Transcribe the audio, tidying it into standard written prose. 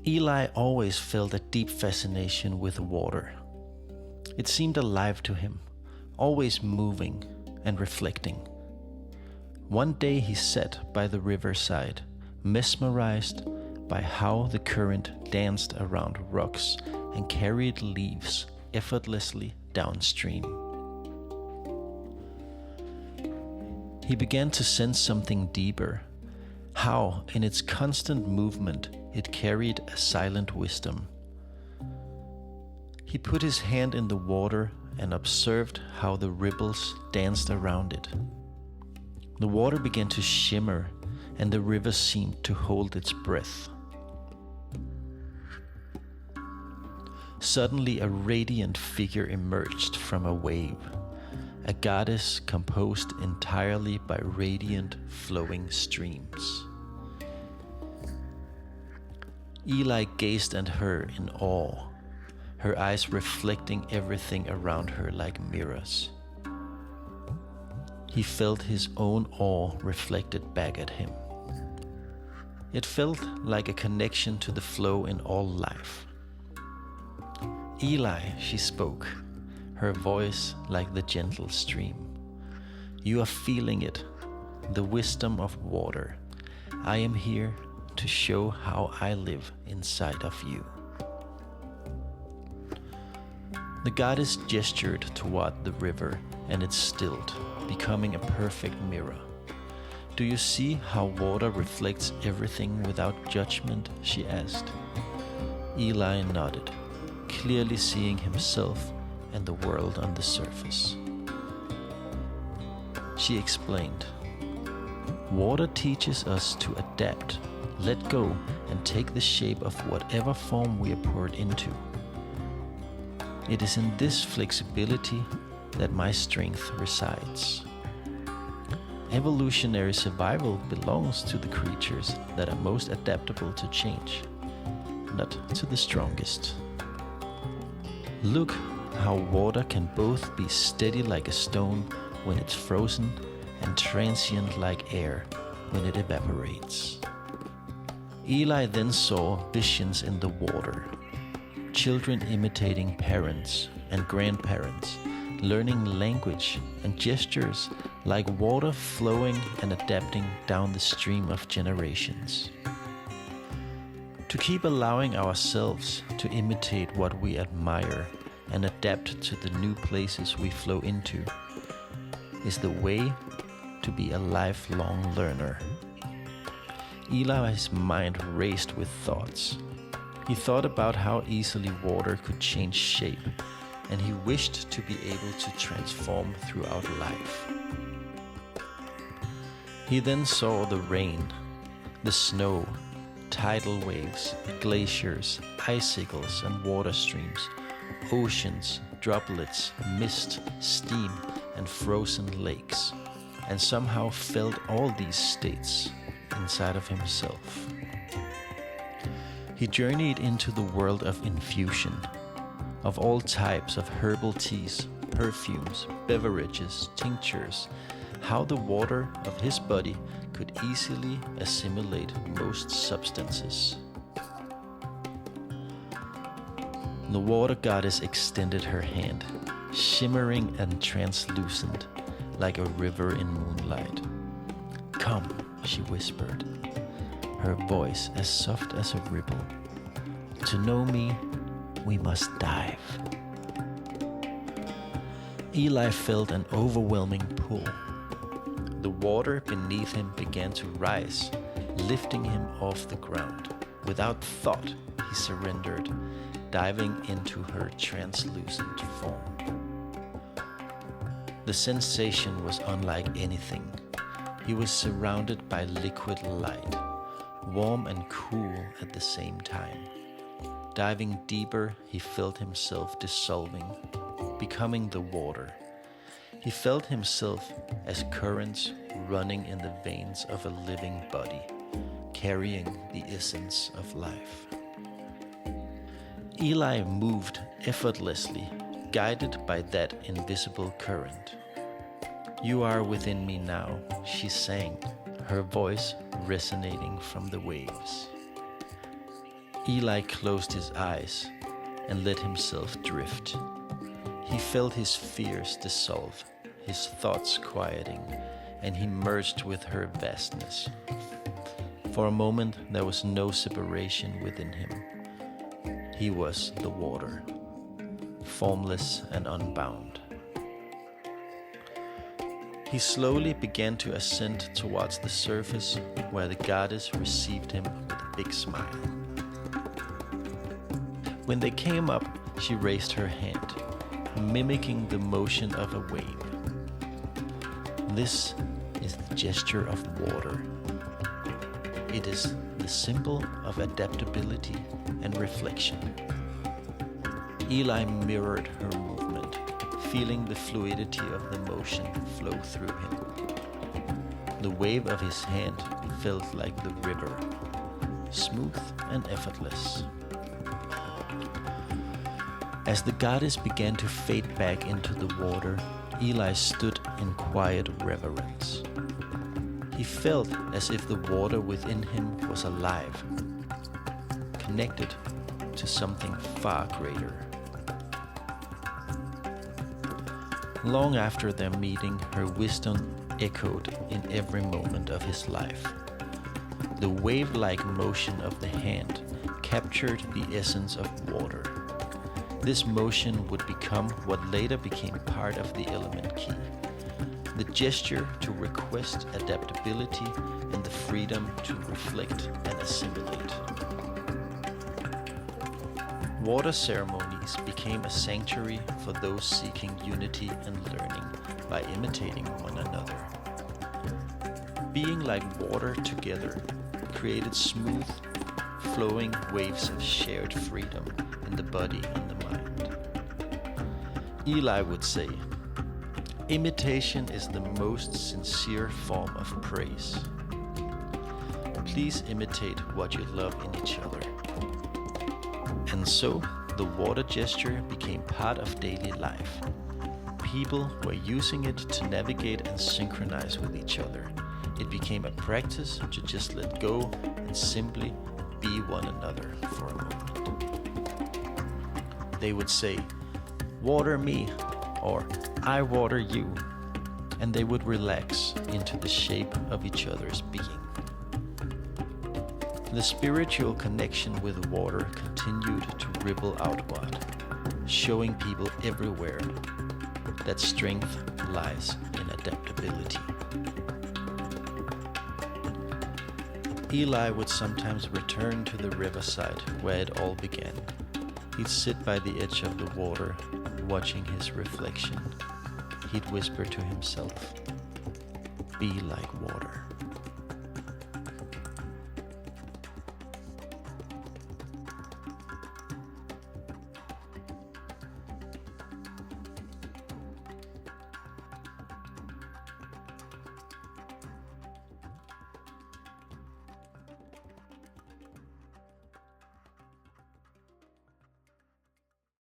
Eli always felt a deep fascination with water. It seemed alive to him, always moving and reflecting. One day he sat by the riverside, mesmerized by how the current danced around rocks and carried leaves effortlessly downstream. He began to sense something deeper, how in its constant movement it carried a silent wisdom. He put his hand in the water and observed how the ripples danced around it. The water began to shimmer and the river seemed to hold its breath. Suddenly a radiant figure emerged from a wave, a goddess composed entirely by radiant flowing streams. Eli gazed at her in awe, her eyes reflecting everything around her like mirrors. He felt his own awe reflected back at him. It felt like a connection to the flow in all life. Eli, she spoke, her voice like the gentle stream. You are feeling it, the wisdom of water. I am here to show how I live inside of you. The goddess gestured toward the river and it stilled, becoming a perfect mirror. Do you see how water reflects everything without judgment? She asked. Eli nodded, clearly seeing himself and the world on the surface. She explained, water teaches us to adapt, let go, and take the shape of whatever form we are poured into. It is in this flexibility that my strength resides. Evolutionary survival belongs to the creatures that are most adaptable to change, not to the strongest. Look how water can both be steady like a stone when it's frozen and transient like air when it evaporates. Eli then saw visions in the water, children imitating parents and grandparents, learning language and gestures like water flowing and adapting down the stream of generations. To keep allowing ourselves to imitate what we admire and adapt to the new places we flow into is the way to be a lifelong learner. Eli's mind raced with thoughts. He thought about how easily water could change shape, and he wished to be able to transform throughout life. He then saw the rain, the snow, tidal waves, glaciers, icicles and water streams, oceans, droplets, mist, steam, and frozen lakes, and somehow felt all these states inside of himself. He journeyed into the world of infusion, of all types of herbal teas, perfumes, beverages, tinctures, how the water of his body could easily assimilate most substances. The water goddess extended her hand, shimmering and translucent, like a river in moonlight. Come, she whispered, her voice as soft as a ripple. To know me, we must dive. Eli felt an overwhelming pull. The water beneath him began to rise, lifting him off the ground. Without thought, he surrendered, diving into her translucent form. The sensation was unlike anything. He was surrounded by liquid light, warm and cool at the same time. Diving deeper, he felt himself dissolving, becoming the water. He felt himself as currents running in the veins of a living body, carrying the essence of life. Eli moved effortlessly, guided by that invisible current. You are within me now, she sang, her voice resonating from the waves. Eli closed his eyes and let himself drift. He felt his fears dissolve, his thoughts quieting, and he merged with her vastness. For a moment there was no separation within him. He was the water, formless and unbound. He slowly began to ascend towards the surface, where the goddess received him with a big smile. When they came up, she raised her hand, mimicking the motion of a wave. This is the gesture of water. It is the symbol of adaptability and reflection. Eli mirrored her movement, feeling the fluidity of the motion flow through him. The wave of his hand felt like the river, smooth and effortless. As the goddess began to fade back into the water, Eli stood in quiet reverence. He felt as if the water within him was alive, connected to something far greater. Long after their meeting, her wisdom echoed in every moment of his life. The wave-like motion of the hand captured the essence of water. This motion would become what later became part of the element key. The gesture to request adaptability and the freedom to reflect and assimilate. Water ceremonies became a sanctuary for those seeking unity and learning by imitating one another. Being like water together created smooth, flowing waves of shared freedom in the body and the mind. Eli would say, imitation is the most sincere form of praise. Please imitate what you love in each other. And so, the water gesture became part of daily life. People were using it to navigate and synchronize with each other. It became a practice to just let go and simply be one another for a moment. They would say, "Water me," or "I water you," and they would relax into the shape of each other's being. The spiritual connection with water continued to ripple outward, showing people everywhere that strength lies in adaptability. Eli would sometimes return to the riverside where it all began. He'd sit by the edge of the water, watching his reflection. He'd whisper to himself, "Be like water."